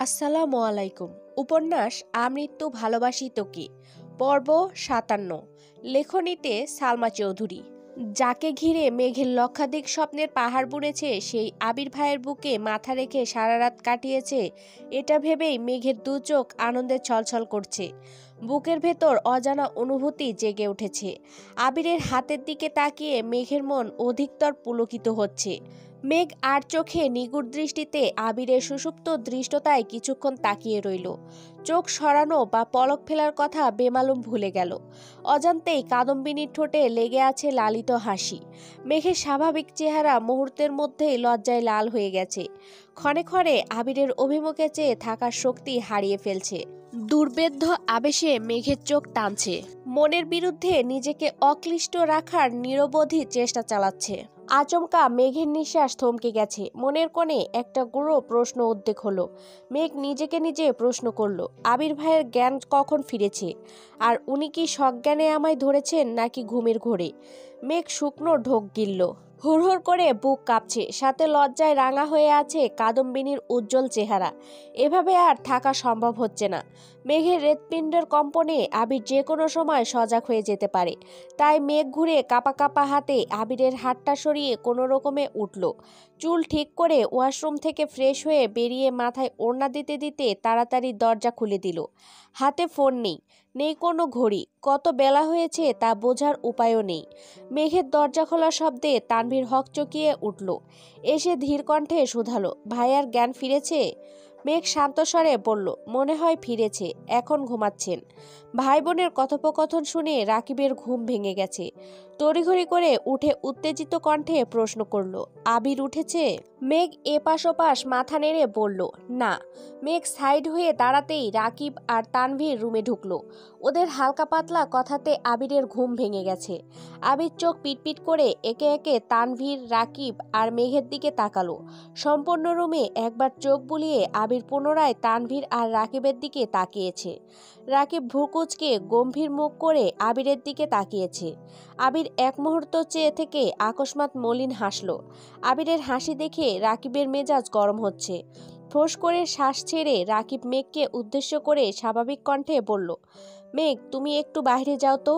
আসসালামু আলাইকুম। উপন্যাস আমৃত্যু ভালোবাসি তোকে, পর্ব ৫৭। লেখনীতে সালমা চৌধুরী। যাকে ঘিরে মেঘের লক্ষাধিক স্বপ্নের পাহাড় বুনেছে, সেই আবির ভাইয়ের বুকে মাথা রেখে সারা রাত কাটিয়েছে, এটা ভেবেই মেঘের দু চোখ আনন্দে ছলছল করছে। বুকের ভেতর অজানা অনুভূতি জেগে উঠেছে। আবিরের হাতের দিকে তাকিয়ে মেঘের মন অধিকতর পুলকিত হচ্ছে। মেঘ আর চোখে নিগুড় দৃষ্টিতে আবিরের সুষুপ্ত দৃষ্টতায় কিছুক্ষণ তাকিয়ে রইল। চোখ সরানো বা পলক ফেলার কথা বেমালুম ভুলে গেল। অজান্তেই কাদম্বিনীর ঠোঁটে লেগে আছে লালিত হাসি। মেঘের স্বাভাবিক চেহারা মুহূর্তের মধ্যেই লজ্জায় লাল হয়ে গেছে। ক্ষণে ক্ষণে আবিরের অভিমুখে চেয়ে থাকার শক্তি হারিয়ে ফেলছে। দুর্বেদ্য আবেশে মেঘের চোখ টানছে। মনের বিরুদ্ধে নিজেকে অক্লিষ্ট রাখার নিরবধি চেষ্টা চালাচ্ছে। আচমকা মেঘের নিঃশ্বাস থমকে গেছে। মনের কোণে একটা গুঁড়ো প্রশ্ন উদ্বেগ হলো। মেঘ নিজেকে নিজে প্রশ্ন করলো, আবির ভাইয়ের জ্ঞান কখন ফিরেছে? আর উনি কি সজ্ঞানে আমায় ধরেছেন নাকি ঘুমের ঘোরে? মেঘ শুকনো ঢোক গিলল। হুড়হুড় করে বুক কাঁপছে, সাথে লজ্জায় রাঙা হয়ে আছে কাদম্বিনীর উজ্জ্বল চেহারা। এভাবে আর থাকা সম্ভব হচ্ছে না। মেঘের হৃৎপিণ্ডের কম্পনে আবির যে কোনো সময় সজাগ হয়ে যেতে পারে। তাই মেঘ ঘুরে কাঁপা কাঁপা হাতে আবিরের হাতটা সরিয়ে কোনো রকমে উঠল। চুল ঠিক করে ওয়াশরুম থেকে ফ্রেশ হয়ে বেরিয়ে মাথায় ওড়না দিতে দিতে তাড়াতাড়ি দরজা খুলে দিল। হাতে ফোন নেই, নেই কোনো ঘড়ি। কত বেলা হয়েছে তা বোঝার উপায়ও নেই। মেঘের দরজা খোলা শব্দে তানভীর হকচকিয়ে উঠল। এসে ধীর কণ্ঠে শুধালো, ভাইয়ার জ্ঞান ফিরেছে? মেঘ শান্ত স্বরে বলল, মনে হয় ফিরেছে, এখন ঘুমাচ্ছেন। ভাই বোনের কথোপকথন শুনে রাকিবের ঘুম ভেঙে গেছে। তড়িঘড়ি করে উঠে উত্তেজিত কণ্ঠে প্রশ্ন করল, আবির উঠেছে? মেঘ এপাশ ওপাশ মাথা নেড়ে বলল, না। মেঘ সাইড হয়ে দাঁড়াতেই রাকিব আর তানভীর রুমে ঢুকলো। ওদের হালকা পাতলা কথাতে আবিরের ঘুম ভেঙে গেছে। আবির চোখ পিটপিট করে একে একে তানভীর, রাকিব আর মেঘের দিকে তাকালো। সম্পূর্ণ রুমে একবার চোখ বুলিয়ে আবির পুনরায় তানভীর আর রাকিবের দিকে তাকিয়েছে। রাকিব ভ্রুকুচকে গম্ভীর মুখ করে আবিরের দিকে তাকিয়েছে। আবির এক মুহূর্ত চেয়ে থেকে আকস্মাৎ মলিন হাসল। আবিরের হাসি দেখে রাকিবের মেজাজ গরম হচ্ছে। ফোঁস করে শ্বাস ছেড়ে রাকিব মেঘকে উদ্দেশ্য করে স্বাভাবিক কণ্ঠে বলল, মেঘ তুমি একটু বাইরে যাও তো।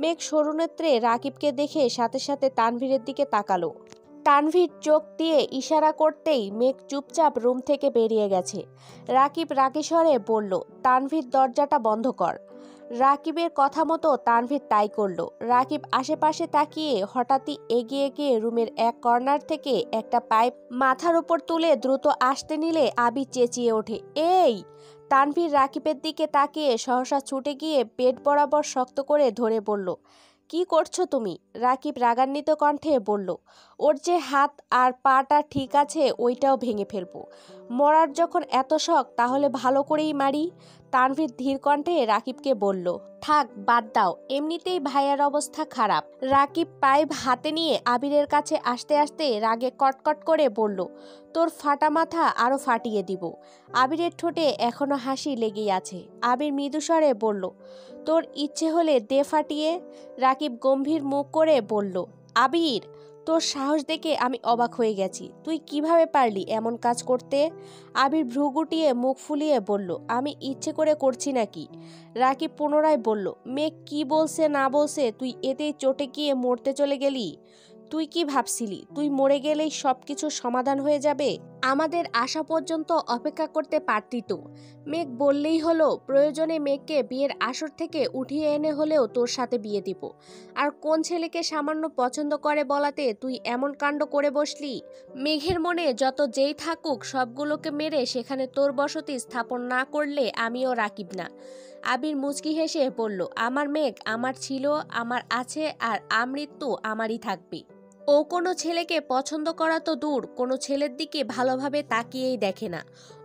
মেঘ সরুনেত্রে রাকিবকে দেখে সাথে সাথে তানভীরের দিকে তাকালো। তানভীর চোখ দিয়ে ইশারা করতেই মেঘ চুপচাপ রুম থেকে বেরিয়ে গেছে। রাকিব রাগী স্বরে বলল, তানভীর দরজাটা বন্ধ কর। রাকিবের কথা মতো তানভীর তাই করলো। রাকিব আশেপাশে তাকিয়ে হঠাৎই এগিয়ে গিয়ে রুমের এক কর্নার থেকে একটা পাইপ মাথার উপর তুলে দ্রুত আসতে নিলে আবির চেঁচিয়ে ওঠে, এই! তানভীর রাকিবের দিকে তাকিয়ে সহসা ছুটে গিয়ে পেট বরাবর শক্ত করে ধরে বলল, কি করছো তুমি? রাকিব রাগান্বিত কণ্ঠে বলল, ওর যে হাত আর পাটা ঠিক আছে ওইটাও ভেঙে ফেলবো। মরার যখন এত শখ তাহলে ভালো করেই মারি। তানভীর ধীর কণ্ঠে রাকিবকে বলল, থাক বাদ দাও, এমনিতেই ভাইয়ার অবস্থা খারাপ। রাকিব পাইপ হাতে নিয়ে আবিরের কাছে আসতে আসতে রাগে কটকট করে বলল, তোর ফাটা মাথা আরো ফাটিয়ে দিব। আবিরের ঠোঁটে এখনো হাসি লেগেই আছে। আবির মৃদুস্বরে বলল, তোর ইচ্ছে হলে দে ফাটিয়ে। রাকিব গম্ভীর মুখ করে বলল, আবির, তোর সাহস দেখে আমি অবাক হয়ে গেছি। তুই কিভাবে পারলি এমন কাজ করতে? আবির ভ্রু গুটিয়ে মুখ ফুলিয়ে বলল, আমি ইচ্ছে করে করছি নাকি? রাকিব পুনরায় বলল, মেঘ কি বলছে না বলছে তুই এতেই চটে গিয়ে মরতে চলে গেলি? তুই কি ভাবছিলি তুই মরে গেলেই সবকিছু সমাধান হয়ে যাবে? আমাদের আসা পর্যন্ত অপেক্ষা করতে পারতি তো। মেঘ বললেই হলো, প্রয়োজনে মেঘকে বিয়ের আসর থেকে উঠিয়ে এনে হলেও তোর সাথে বিয়ে দিব। আর কোন ছেলেকে সামান্য পছন্দ করে বলাতে তুই এমন কাণ্ড করে বসলি? মেঘের মনে যত যেই থাকুক সবগুলোকে মেরে সেখানে তোর বসতি স্থাপন না করলে আমিও রাকিব না। আবির মুচকি হেসে বলল, আমার মেঘ আমার ছিল, আমার আছে, আর আমৃত্যু আমারই থাকবে। ও কোনো ছেলেকে পছন্দ করা তো দূর, কোনো ছেলের দিকে ভালোভাবে তাকিয়েই দেখে না।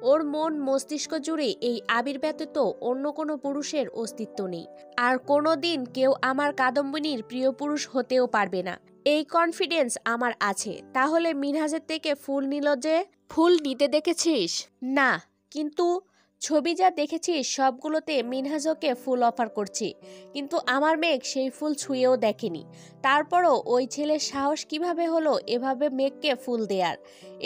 ওর মন মস্তিষ্ক জুড়ে এই আবির ব্যতীত অন্য কোনো পুরুষের অস্তিত্ব নেই। আর কোনো দিন কেউ আমার কাদম্বিনীর প্রিয় পুরুষ হতেও পারবে না, এই কনফিডেন্স আমার আছে। তাহলে মিনহাজের থেকে ফুল নিল যে? ফুল নিতে দেখেছিস? না, কিন্তু ছবি যা দেখেছিস সবগুলোতে মিনহাজকে ফুল অফার করছি, কিন্তু আমার মেঘ সেই ফুল ছুঁয়েও দেখেনি। তারপরও ওই ছেলের সাহস কিভাবে হলো এভাবে মেঘকে ফুল দেয়ার?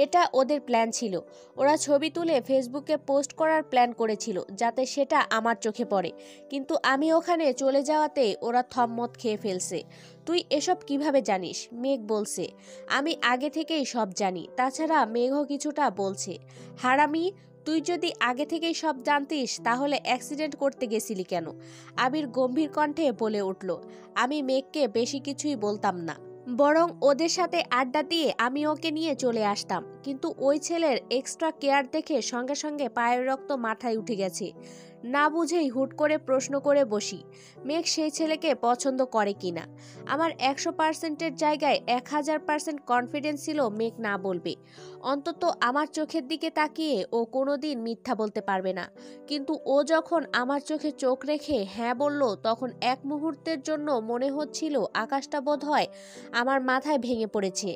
এটা ওদের প্ল্যান ছিল। ওরা ছবি তুলে ফেসবুকে পোস্ট করার প্ল্যান করেছিল যাতে সেটা আমার চোখে পড়ে, কিন্তু আমি ওখানে চলে যাওয়াতে ওরা থম্মত খেয়ে ফেলছে। তুই এসব কিভাবে জানিস? মেঘ বলছে, আমি আগে থেকেই সব জানি, তাছাড়া মেঘও কিছুটা বলছে। হারামি, তুই যদি আগে থেকেই সব জানতিস তাহলে অ্যাক্সিডেন্ট করতে গেছিলি কেন? আবির গম্ভীর কণ্ঠে বলে উঠল, আমি মেঘকে বেশি কিছুই বলতাম না, বরং ওদের সাথে আড্ডা দিয়ে আমি ওকে নিয়ে চলে আসতাম, কিন্তু ওই ছেলের এক্সট্রা কেয়ার দেখে সঙ্গে সঙ্গে পায়ের রক্ত মাথায় উঠে গেছে। না বুঝেই হুট করে প্রশ্ন করে বসি, মেঘ সেই ছেলেকে পছন্দ করে কিনা। আমার 100%-এর জায়গায় 1000% কনফিডেন্স ছিল মেঘ না বলবে। অন্তত আমার চোখের দিকে তাকিয়ে ও কোনোদিন মিথ্যা বলতে পারবে না। কিন্তু ও যখন আমার চোখে চোখ রেখে হ্যাঁ বলল, তখন এক মুহূর্তের জন্য মনে হচ্ছিল আকাশটা বোধহয় আমার মাথায় ভেঙে পড়েছে।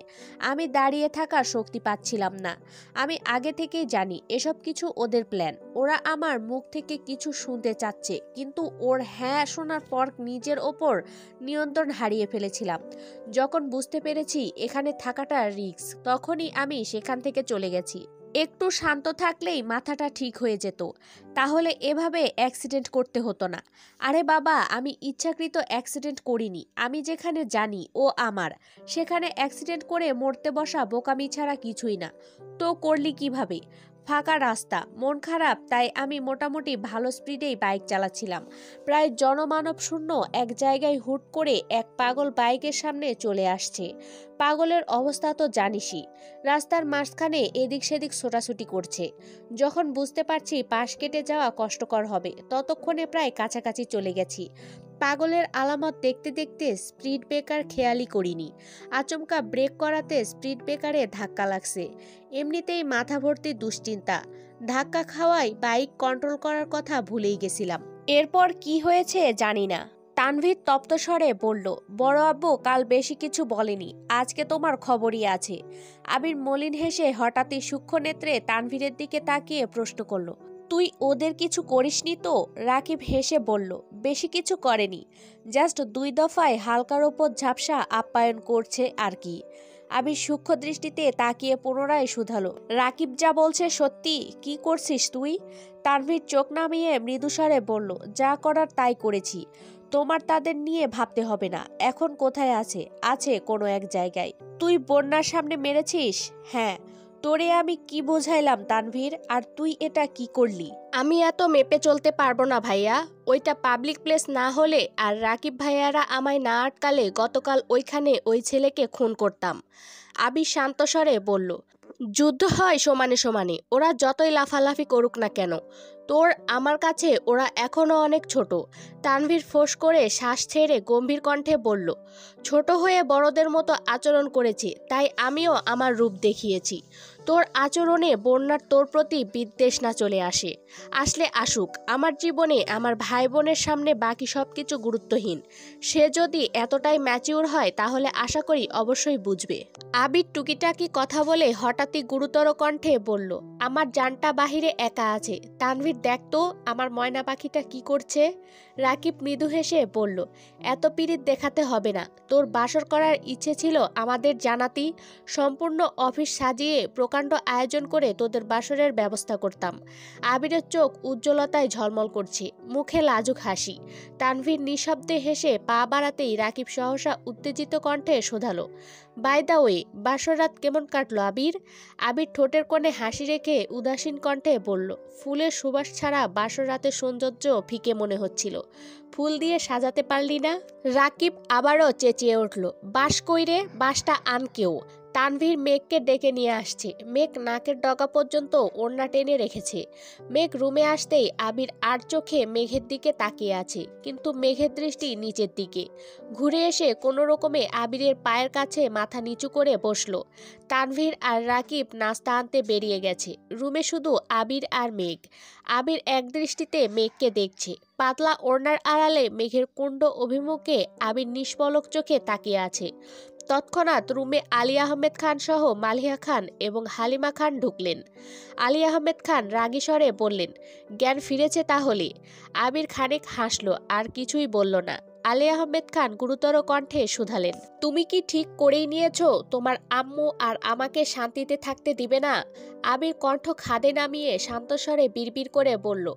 আমি দাঁড়িয়ে থাকার শক্তি পাচ্ছিলাম না। আমি আগে থেকেই জানি এসব কিছু ওদের প্ল্যান। ওরা আমার মুখ থেকে কিছু শুনতে চাচ্ছে, কিন্তু ওর হ্যাঁ শোনার পর নিজের ওপর নিয়ন্ত্রণ হারিয়ে ফেলেছিলাম। যখন বুঝতে পেরেছি এখানে থাকাটা রিস্ক, তখনই আমি সেখান থেকে চলে গেছি। একটু শান্ত থাকলেই মাথাটা ঠিক হয়ে যেত, তাহলে এভাবে অ্যাক্সিডেন্ট করতে হতো না। আরে বাবা, আমি ইচ্ছাকৃত অ্যাক্সিডেন্ট করিনি। আমি যেখানে জানি ও আমার, সেখানে অ্যাক্সিডেন্ট করে মরতে বসা বোকামি ছাড়া কিছুই না। তো করলি কিভাবে? ফাঁকা রাস্তা, মন খারাপ, তাই আমি মোটামুটি ভালো স্পিডেই বাইক চালাচ্ছিলাম। প্রায় জনমানব শূন্য এক জায়গায় হুট করে এক পাগল বাইকের সামনে চলে আসছে। পাগলের অবস্থা তো জানিসই, রাস্তার মাঝখানে এদিক সেদিক ছোটাছুটি করছে। যখন বুঝতে পারছি পাশ কেটে যাওয়া কষ্টকর হবে, ততক্ষণে প্রায় কাছাকাছি চলে গেছি। পাগলের আলামত দেখতে দেখতে স্পিড ব্রেকার খেয়ালই করিনি। আচমকা ব্রেক করাতে স্পিড ব্রেকারে ধাক্কা লাগছে। এমনিতেই মাথা ভর্তি দুশ্চিন্তা, ধাক্কা খাওয়ায় বাইক কন্ট্রোল করার কথা ভুলেই গেছিলাম। এরপর কি হয়েছে জানি না। তানভীর তপ্ত স্বরে বলল, বড় আব্বু কাল বেশি কিছু বলেনি, আজকে তোমার খবরই আছে। আবির মলিন হেসে হঠাৎই সূক্ষ্ম নেত্রে তানভীরের দিকে তাকিয়ে প্রশ্ন করল, তুই ওদের কিছু করিসনি তো? রাকিব হেসে বলল, বেশি কিছু করেনি, জাস্ট 2 দফায় হালকার ওপর ঝাপসা আপ্যায়ন করছে আর কি। আবির সূক্ষ্ম দৃষ্টিতে তাকিয়ে পুনরায় শুধালো, রাকিব যা বলছে সত্যি? কি করছিস তুই? তানভীর চোখ নামিয়ে মৃদুস্বরে বলল, যা করার তাই করেছি। তোমার তাদের নিয়ে ভাবতে হবে না। এখন কোথায় আছে? আছে কোনো এক জায়গায়। তুই বন্যার সামনে মেরেছিস? হ্যাঁ। তোরে আমি কি বোঝাইলাম তানভীর, আর তুই এটা কি করলি? আমি এত মেপে চলতে পারবো না ভাইয়া। ওইটা পাবলিক প্লেস না হলে আর রাকিব ভাইয়ারা আমায় না আটকালে গতকাল ওইখানে ওই ছেলেকে খুন করতাম। আবির শান্ত স্বরে বলল, যুদ্ধ হয় সমানে সমানে, ওরা যতই লাফালাফি করুক না কেন। তোর আমার কাছে ওরা এখনো অনেক ছোট। তানভীর ফোঁস করে শ্বাস ছেড়ে গম্ভীর কণ্ঠে বলল, ছোট হয়ে বড়দের মতো আচরণ করেছি, তাই আমিও আমার রূপ দেখিয়েছি। তোর আচরণে বন্যার তোর প্রতি বিদ্বেষ না চলে আসে। আসলে আসুক, আমার জীবনে আমার ভাই বোনের সামনে বাকি সব কিছু গুরুত্বহীন। সে যদি এতটাই ম্যাচিউর হয় তাহলে আশা করি অবশ্যই বুঝবে। আবির টুকিটাকি কথা বলে হঠাৎই গুরুতর কণ্ঠে বলল, আমার জানটা বাহিরে একা আছে। তানভীর দেখতো আমার ময়না পাখিটা কি করছে। রাকিব মৃদু হেসে বলল, এত পিরিত দেখাতে হবে না। তোর বাসর করার ইচ্ছে ছিল আমাদের জানাতি, সম্পূর্ণ অফিস সাজিয়ে প্রকাণ্ড আয়োজন করে তোদের বাসরের ব্যবস্থা করতাম। আবিরের চোখ উজ্জ্বলতায় ঝলমল করছে, মুখে লাজুক হাসি। তানভীর নিঃশব্দে হেসে পা বাড়াতেই রাকিব সহসা উত্তেজিত কণ্ঠে শোধালো, বাই দা ওয়ে, বাসর রাত কেমন কাটলো আবির? আবির ঠোঁটের কোণে হাসি রেখে উদাসীন কণ্ঠে বলল, ফুলের সুবাস ছাড়া বাসর রাতের সৌন্দর্য ফিকে মনে হচ্ছিল। ফুল দিয়ে সাজাতে পারলি না? রাকিব আবারও চেঁচিয়ে উঠল, বাস কইরে, বাসটা আন কেউ। তানভীর মেঘকে ডেকে নিয়ে আসছে। মেঘ নাকের ডগা পর্যন্ত ওড়না টেনে রেখেছে। মেঘ রুমে আসতেই আবির আর চোখে মেঘের দিকে তাকিয়ে আছে, কিন্তু মেঘের দৃষ্টি নিচের দিকে। ঘুরে এসে কোনো রকমে আবিরের পায়ের কাছে মাথা নিচু করে বসলো। তানভীর আর রাকিব নাস্তা আনতে বেরিয়ে গেছে। রুমে শুধু আবির আর মেঘ। আবির এক দৃষ্টিতে মেঘকে দেখছে। পাতলা ওড়নার আড়ালে মেঘের কুণ্ড অভিমুখে আবির নিষ্পলক চোখে তাকিয়ে আছে। তৎক্ষণাৎ রুমে আলী আহমেদ খান সহ মালিহা খান এবং হালিমা খান ঢুকলেন। আলী আহমেদ খান রাগী স্বরে বললেন, জ্ঞান ফিরেছে তাহলে? আবির খানিক হাসল, আর কিছুই বলল না। আলী আহমেদ খান গুরুতর কণ্ঠে শুধালেন, তুমি কি ঠিক করেই নিয়েছো তোমার আম্মু আর আমাকে শান্তিতে থাকতে দিবে না? আবির কণ্ঠ খাদে নামিয়ে শান্তস্বরে বিড়বিড় করে বলল,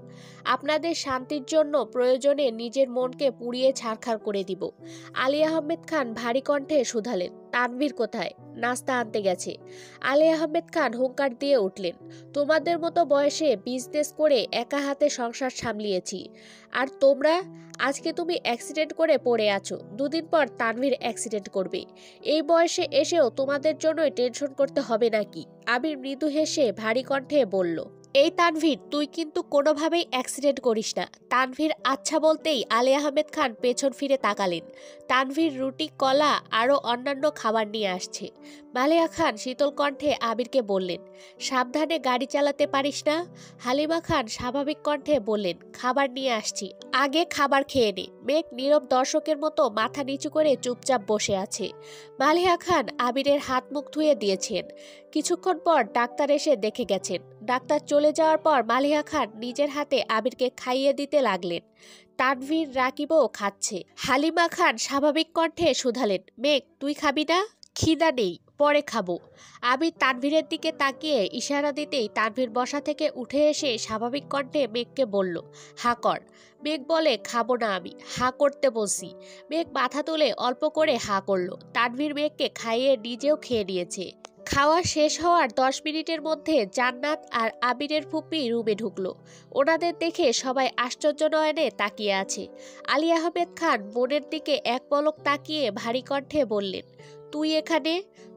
আপনাদের শান্তির জন্য প্রয়োজনে নিজের মনকে পুড়িয়ে ছারখার করে দিব। আলী আহমেদ খান ভারী কণ্ঠে শুধালেন, তানভীর কোথায়? নাস্তা আনতে গেছে। আলী আহমেদ খান হুঙ্কার দিয়ে উঠলেন, তোমাদের মতো বয়সে বিজনেস করে একা হাতে সংসার সামলিয়েছি, আর তোমরা? আজকে তুমি অ্যাক্সিডেন্ট করে পড়ে আছো, দুদিন পর তানভীর অ্যাক্সিডেন্ট করবে। এই বয়সে এসেও তোমাদের জন্যই টেনশন করতে হবে নাকি? আবির মৃদু হেসে ভারী কণ্ঠে বলল, এই তানভীর, তুই কিন্তু কোনোভাবেই অ্যাক্সিডেন্ট করিস না। তানভীর আচ্ছা বলতেই আলী আহমেদ খান পেছন ফিরে তাকালেন। তানভীর রুটি, কলা আরও অন্যান্য খাবার নিয়ে আসছে। মালিহা খান শীতল কণ্ঠে আবিরকে বললেন, সাবধানে গাড়ি চালাতে পারিস না? হালিমা খান স্বাভাবিক কণ্ঠে বললেন, খাবার নিয়ে আসছি, আগে খাবার খেয়ে নে। মেঘ নীরব দর্শকের মতো মাথা নিচু করে চুপচাপ বসে আছে। মালিহা খান আবিরের হাত মুখ ধুয়ে দিয়েছেন। কিছুক্ষণ পর ডাক্তার এসে দেখে গেছেন। ডাক্তার চলে যাওয়ার পর মালিহা খান নিজের হাতে আবিরকে খাইয়ে দিতে লাগলেন। তানভীর, রাকিবও খাচ্ছে। হালিমা খান স্বাভাবিক কণ্ঠে শুধালেন, মেঘ, তুই খাবি না? খিদা নেই, পরে খাবো। আবির তানভীরের দিকে তাকিয়ে ইশারা দিতেই তানভীর বসা থেকে উঠে এসে স্বাভাবিক কণ্ঠে মেঘকে বলল, হা কর। মেঘ বলে, খাবো না আমি, হা করতে বলছি। মেঘ মাথা তুলে অল্প করে হা করলো। তানভীর মেঘকে খাইয়ে নিজেও খেয়ে নিয়েছে। খাওয়া শেষ হওয়ার 10 মিনিটের মধ্যে জান্নাত আর আবিরের ফুপি রুমে ঢুকলো। ওনাদের দেখে সবাই আশ্চর্য নয়নে তাকিয়ে আছে। আলী আহমেদ খান বোনের দিকে এক পলক তাকিয়ে ভারী কণ্ঠে বললেন, তুই এখানে?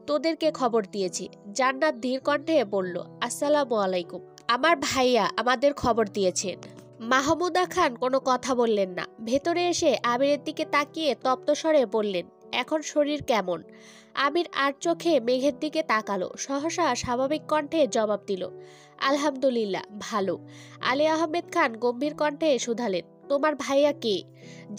তোদেরকে খবর দিয়েছি। জান্নাত ধীর কণ্ঠে বলল, আসসালামু আলাইকুম। আমার ভাইয়া আমাদের খবর দিয়েছেন। মাহমুদা খান কোনো কথা বললেন না। ভেতরে এসে আবিরের দিকে তাকিয়ে তপ্ত স্বরে বললেন, এখন শরীর কেমন? আবির আর চোখে মেঘের দিকে তাকালো। সহসা স্বাভাবিক কণ্ঠে জবাব দিল, আলহামদুলিল্লাহ, ভালো। আলী আহমেদ খান গম্ভীর কণ্ঠে শুধালেন, তোমার ভাইয়া কে?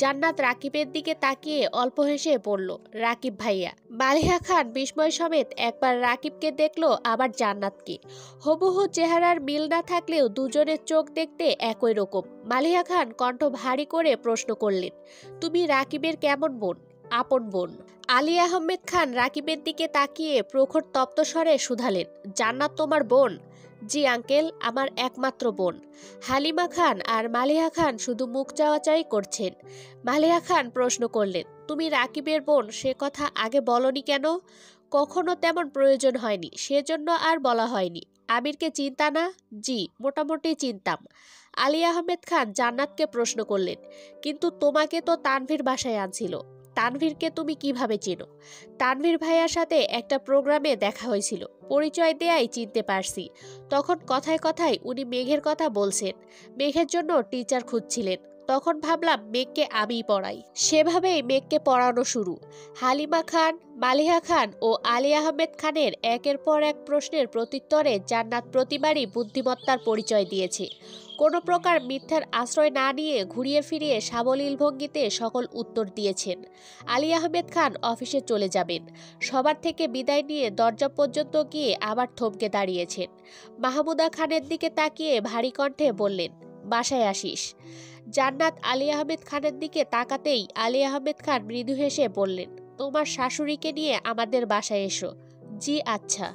জান্নাত রাকিবের দিকে তাকিয়ে অল্প হেসে পড়ল, রাকিব ভাইয়া। মালিহা খান বিস্ময় সমেত একবার রাকিবকে দেখলো, আবার জান্নাতকে। হুবহু চেহারার মিল না থাকলেও দুজনের চোখ দেখতে একই রকম। মালিহা খান কণ্ঠ ভারী করে প্রশ্ন করলেন, তুমি রাকিবের কেমন বোন? আপন বোন। আলী আহমেদ খান রাকিবের দিকে তাকিয়ে প্রখর তপ্ত স্বরে শুধালেন, জান্নাত তোমার বোন? জি আঙ্কেল, আমার একমাত্র বোন। হালিমা খান আর মালিহা খান শুধু মুখ চাওয়াচাই করছেন। মালিহা খান প্রশ্ন করলেন, তুমি রাকিবের বোন, সে কথা আগে বলনি কেন? কখনো তেমন প্রয়োজন হয়নি, সেজন্য আর বলা হয়নি। আবিরকে চিন্তা না? জি, মোটামুটি চিনতাম। আলী আহমেদ খান জান্নাতকে প্রশ্ন করলেন, কিন্তু তোমাকে তো তানভীর বাসায় আনছিল, তানভীরকে তুমি কিভাবে চেনো? তানভীর ভাইয়ার সাথে একটা প্রোগ্রামে দেখা হয়েছিল, পরিচয় দেয়াই চিনতে পারছি। তখন কথায় কথায় উনি মেঘের কথা বলছেন, মেঘের জন্য টিচার খুঁজছিলেন। তখন ভাবলাম মেঘকে আমিই পড়াই, সেভাবেই মেঘকে পড়ানো শুরু। হালিমা খান, মালিহা খান ও আলী আহমেদ খানের একের পর এক প্রশ্নের প্রত্যুত্তরে জান্নাত প্রতিবারই বুদ্ধিমত্তার পরিচয় দিয়েছে। কোনো প্রকার মিথ্যার আশ্রয় না নিয়ে ঘুরিয়ে ফিরিয়ে সাবলীল ভঙ্গিতে সকল উত্তর দিয়েছেন। আলী আহমেদ খান অফিসে চলে যাবেন। সবার থেকে বিদায় নিয়ে দরজা পর্যন্ত গিয়ে আবার থমকে দাঁড়িয়েছেন। মাহমুদা খানের দিকে তাকিয়ে ভারী কণ্ঠে বললেন, বাসায় আসিস। জান্নাত আলী আহমেদ খানের দিকে তাকাতেই আলী আহমেদ খান মৃদু হেসে বললেন, তোমার শাশুড়িকে নিয়ে আমাদের বাসায় এসো। জি আচ্ছা।